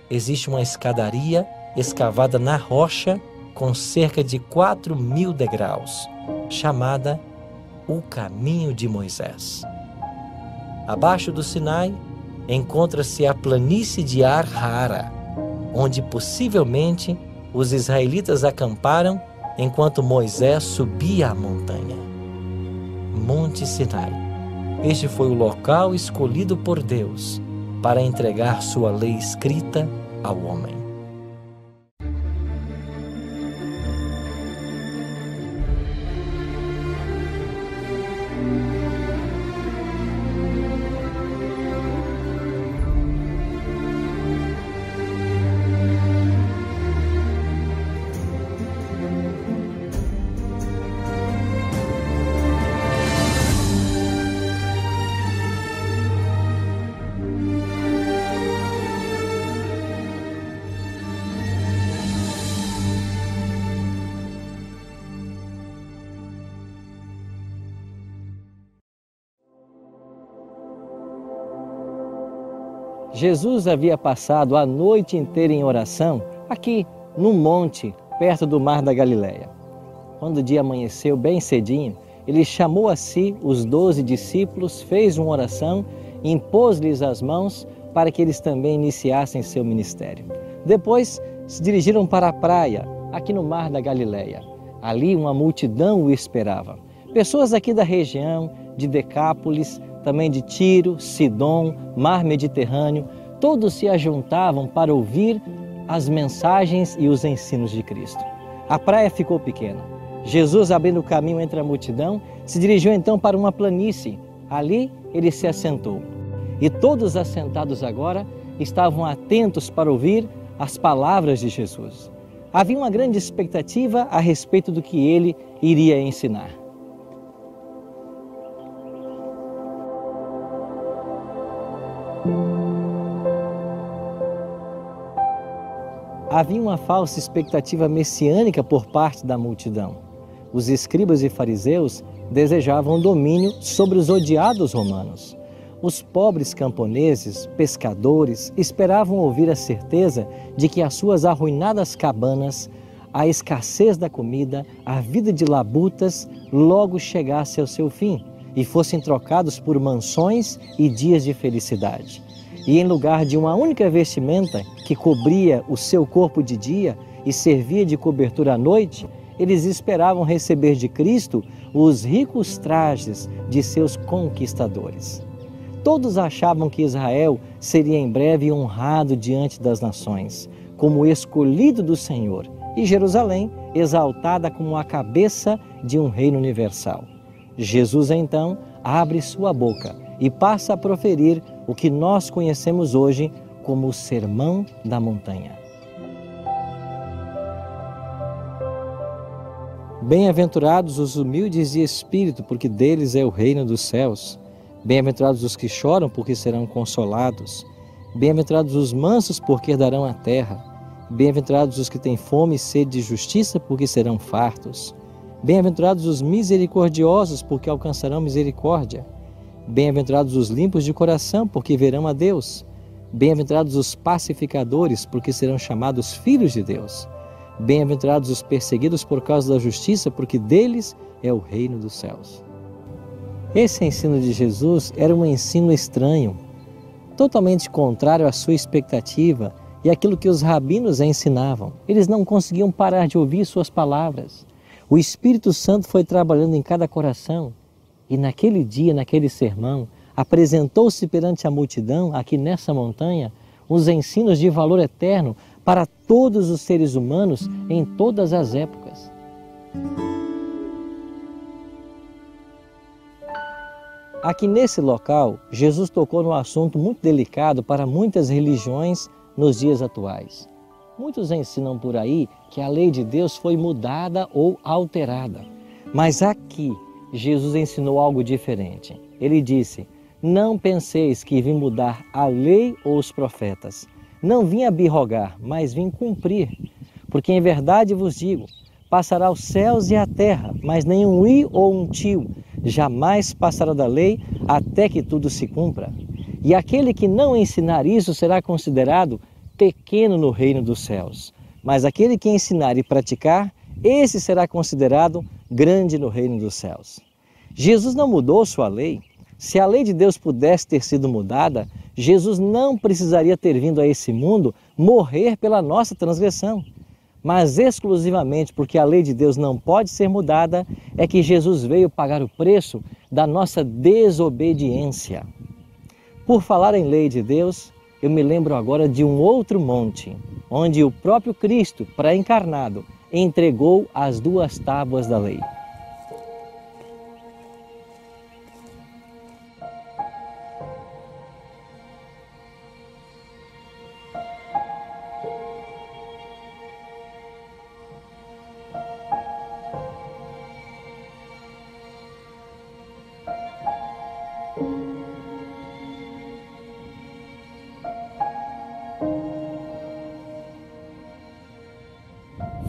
existe uma escadaria escavada na rocha com cerca de 4.000 degraus, chamada o Caminho de Moisés. Abaixo do Sinai, encontra-se a planície de Ar-Hara, onde possivelmente os israelitas acamparam enquanto Moisés subia a montanha. Monte Sinai. Este foi o local escolhido por Deus para entregar sua lei escrita ao homem. Jesus havia passado a noite inteira em oração aqui no monte, perto do Mar da Galileia. Quando o dia amanheceu bem cedinho, ele chamou a si os 12 discípulos, fez uma oração e impôs-lhes as mãos para que eles também iniciassem seu ministério. Depois se dirigiram para a praia, aqui no Mar da Galileia. Ali uma multidão o esperava. Pessoas aqui da região, de Decápolis, também de Tiro, Sidom, Mar Mediterrâneo, todos se ajuntavam para ouvir as mensagens e os ensinos de Cristo. A praia ficou pequena. Jesus, abrindo o caminho entre a multidão, se dirigiu então para uma planície. Ali ele se assentou. E todos assentados agora estavam atentos para ouvir as palavras de Jesus. Havia uma grande expectativa a respeito do que ele iria ensinar. Havia uma falsa expectativa messiânica por parte da multidão. Os escribas e fariseus desejavam domínio sobre os odiados romanos. Os pobres camponeses, pescadores, esperavam ouvir a certeza de que as suas arruinadas cabanas, a escassez da comida, a vida de labutas logo chegasse ao seu fim e fossem trocados por mansões e dias de felicidade. E em lugar de uma única vestimenta que cobria o seu corpo de dia e servia de cobertura à noite, eles esperavam receber de Cristo os ricos trajes de seus conquistadores. Todos achavam que Israel seria em breve honrado diante das nações, como escolhido do Senhor, e Jerusalém exaltada como a cabeça de um reino universal. Jesus, então, abre sua boca e passa a proferir o que nós conhecemos hoje como o Sermão da Montanha. Bem-aventurados os humildes de espírito, porque deles é o reino dos céus. Bem-aventurados os que choram, porque serão consolados. Bem-aventurados os mansos, porque herdarão a terra. Bem-aventurados os que têm fome e sede de justiça, porque serão fartos. Bem-aventurados os misericordiosos, porque alcançarão misericórdia. Bem-aventurados os limpos de coração, porque verão a Deus. Bem-aventurados os pacificadores, porque serão chamados filhos de Deus. Bem-aventurados os perseguidos por causa da justiça, porque deles é o reino dos céus. Esse ensino de Jesus era um ensino estranho, totalmente contrário à sua expectativa e àquilo que os rabinos ensinavam. Eles não conseguiam parar de ouvir suas palavras. O Espírito Santo foi trabalhando em cada coração e naquele dia, naquele sermão, apresentou-se perante a multidão, aqui nessa montanha, os ensinos de valor eterno para todos os seres humanos em todas as épocas. Aqui nesse local, Jesus tocou num assunto muito delicado para muitas religiões nos dias atuais. Muitos ensinam por aí que a lei de Deus foi mudada ou alterada. Mas aqui, Jesus ensinou algo diferente. Ele disse: não penseis que vim mudar a lei ou os profetas. Não vim abirrogar, mas vim cumprir. Porque em verdade vos digo, passará os céus e a terra, mas nenhum i ou um tio jamais passará da lei até que tudo se cumpra. E aquele que não ensinar isso será considerado pequeno no reino dos céus. Mas aquele que ensinar e praticar, esse será considerado grande no reino dos céus. Jesus não mudou sua lei. Se a lei de Deus pudesse ter sido mudada, Jesus não precisaria ter vindo a esse mundo morrer pela nossa transgressão. Mas exclusivamente porque a lei de Deus não pode ser mudada, é que Jesus veio pagar o preço da nossa desobediência. Por falar em lei de Deus, eu me lembro agora de um outro monte, onde o próprio Cristo, pré-encarnado, entregou as 2 tábuas da lei.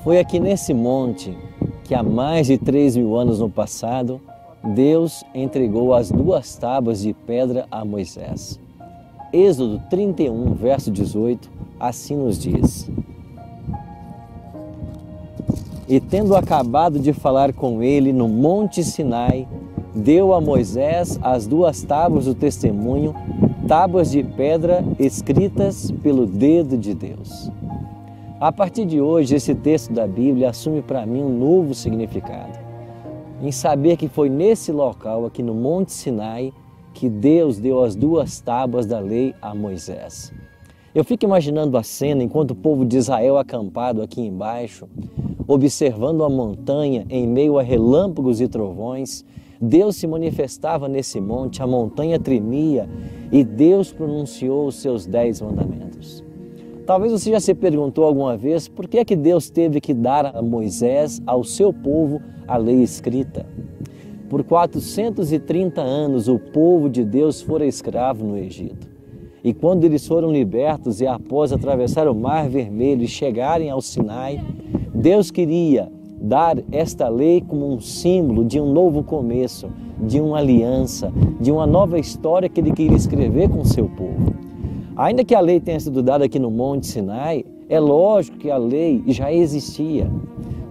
Foi aqui nesse monte que há mais de 3.000 anos no passado, Deus entregou as 2 tábuas de pedra a Moisés. Êxodo 31, verso 18, assim nos diz: E tendo acabado de falar com ele no monte Sinai, deu a Moisés as 2 tábuas do testemunho, tábuas de pedra escritas pelo dedo de Deus. A partir de hoje, esse texto da Bíblia assume para mim um novo significado. Em saber que foi nesse local, aqui no Monte Sinai, que Deus deu as 2 tábuas da lei a Moisés. Eu fico imaginando a cena enquanto o povo de Israel acampado aqui embaixo, observando a montanha em meio a relâmpagos e trovões. Deus se manifestava nesse monte, a montanha tremia e Deus pronunciou os seus 10 mandamentos. Talvez você já se perguntou alguma vez por que é que Deus teve que dar a Moisés, ao seu povo, a lei escrita. Por 430 anos o povo de Deus fora escravo no Egito. E quando eles foram libertos e após atravessar o Mar Vermelho e chegarem ao Sinai, Deus queria dar esta lei como um símbolo de um novo começo, de uma aliança, de uma nova história que Ele queria escrever com o seu povo. Ainda que a lei tenha sido dada aqui no Monte Sinai, é lógico que a lei já existia.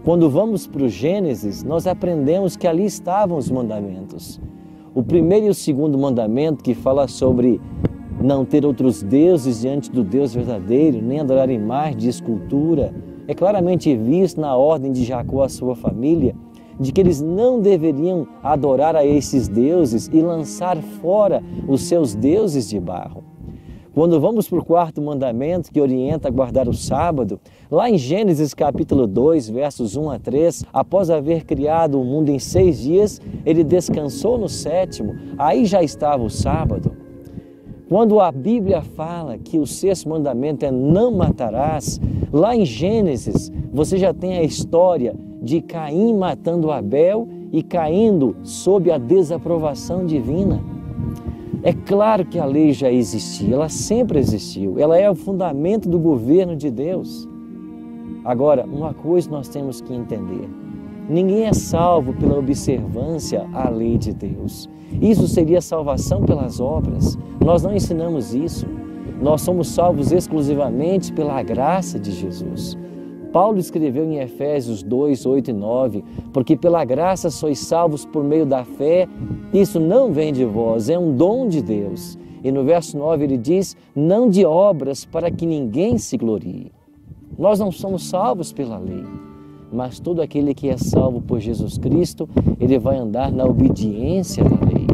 Quando vamos para o Gênesis, nós aprendemos que ali estavam os mandamentos. o primeiro e o segundo mandamento, que fala sobre não ter outros deuses diante do Deus verdadeiro, nem adorar imagens de escultura, é claramente visto na ordem de Jacó à sua família, de que eles não deveriam adorar a esses deuses e lançar fora os seus deuses de barro. Quando vamos para o quarto mandamento, que orienta a guardar o sábado, lá em Gênesis capítulo 2, versos 1 a 3, após haver criado o mundo em 6 dias, ele descansou no sétimo, aí já estava o sábado. Quando a Bíblia fala que o sexto mandamento é não matarás, lá em Gênesis você já tem a história de Caim matando Abel e caindo sob a desaprovação divina. É claro que a lei já existia, ela sempre existiu, ela é o fundamento do governo de Deus. Agora, uma coisa nós temos que entender: ninguém é salvo pela observância à lei de Deus. Isso seria salvação pelas obras. Nós não ensinamos isso. Nós somos salvos exclusivamente pela graça de Jesus. Paulo escreveu em Efésios 2, 8 e 9, porque pela graça sois salvos por meio da fé, isso não vem de vós, é um dom de Deus. E no verso 9 ele diz, não de obras para que ninguém se glorie. Nós não somos salvos pela lei, mas todo aquele que é salvo por Jesus Cristo, ele vai andar na obediência da lei.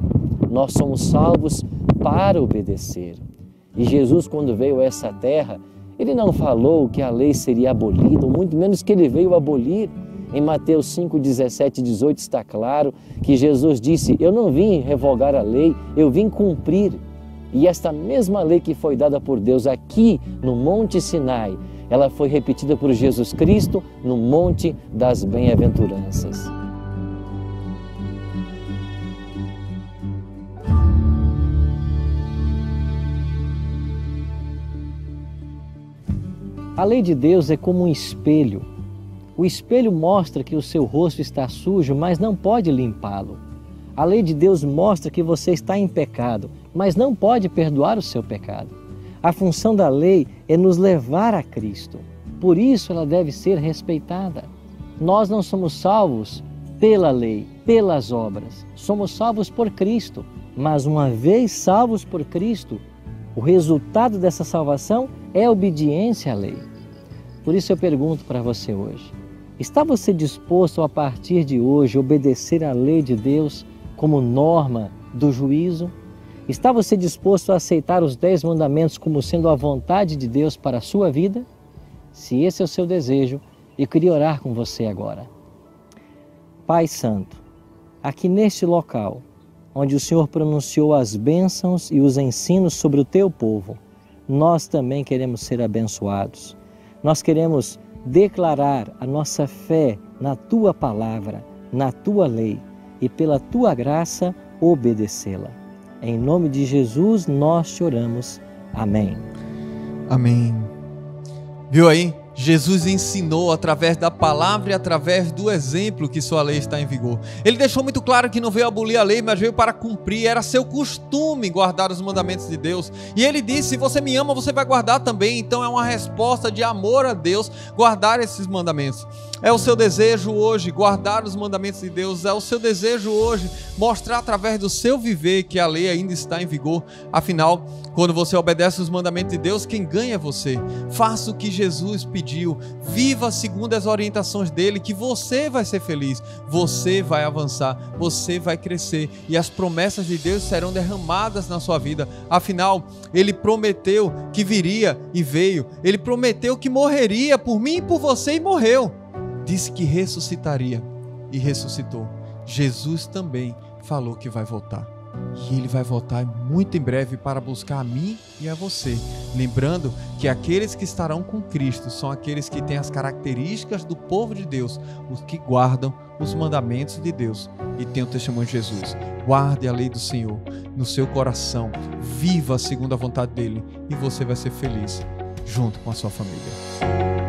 Nós somos salvos para obedecer. E Jesus, quando veio a essa terra, ele não falou que a lei seria abolida, ou muito menos que ele veio abolir. Em Mateus 5, 17 e 18 está claro que Jesus disse, eu não vim revogar a lei, eu vim cumprir. E esta mesma lei que foi dada por Deus aqui no Monte Sinai, ela foi repetida por Jesus Cristo no Monte das Bem-aventuranças. A lei de Deus é como um espelho. O espelho mostra que o seu rosto está sujo, mas não pode limpá-lo. A lei de Deus mostra que você está em pecado, mas não pode perdoar o seu pecado. A função da lei é nos levar a Cristo. Por isso ela deve ser respeitada. Nós não somos salvos pela lei, pelas obras. Somos salvos por Cristo. Mas uma vez salvos por Cristo, o resultado dessa salvação é a obediência à lei. Por isso eu pergunto para você hoje, está você disposto a partir de hoje obedecer à lei de Deus como norma do juízo? Está você disposto a aceitar os 10 mandamentos como sendo a vontade de Deus para a sua vida? Se esse é o seu desejo, eu queria orar com você agora. Pai Santo, aqui neste local, onde o Senhor pronunciou as bênçãos e os ensinos sobre o teu povo, nós também queremos ser abençoados. Nós queremos declarar a nossa fé na tua palavra, na tua lei e pela tua graça obedecê-la. Em nome de Jesus nós te oramos. Amém. Amém. Viu aí? Jesus ensinou através da palavra e através do exemplo que sua lei está em vigor. Ele deixou muito claro que não veio abolir a lei, mas veio para cumprir. Era seu costume guardar os mandamentos de Deus. E ele disse, se você me ama, você vai guardar também. Então é uma resposta de amor a Deus guardar esses mandamentos. É o seu desejo hoje guardar os mandamentos de Deus. É o seu desejo hoje mostrar através do seu viver que a lei ainda está em vigor. Afinal, quando você obedece os mandamentos de Deus, quem ganha é você. Faça o que Jesus pediu. Viva segundo as orientações dele, que você vai ser feliz, você vai avançar, você vai crescer e as promessas de Deus serão derramadas na sua vida. Afinal, ele prometeu que viria e veio. Ele prometeu que morreria por mim e por você e morreu. Disse que ressuscitaria e ressuscitou. Jesus também falou que vai voltar. E ele vai voltar muito em breve para buscar a mim e a você. Lembrando que aqueles que estarão com Cristo são aqueles que têm as características do povo de Deus, os que guardam os mandamentos de Deus e têm o testemunho de Jesus. Guarde a lei do Senhor no seu coração, viva segundo a vontade dele e você vai ser feliz junto com a sua família.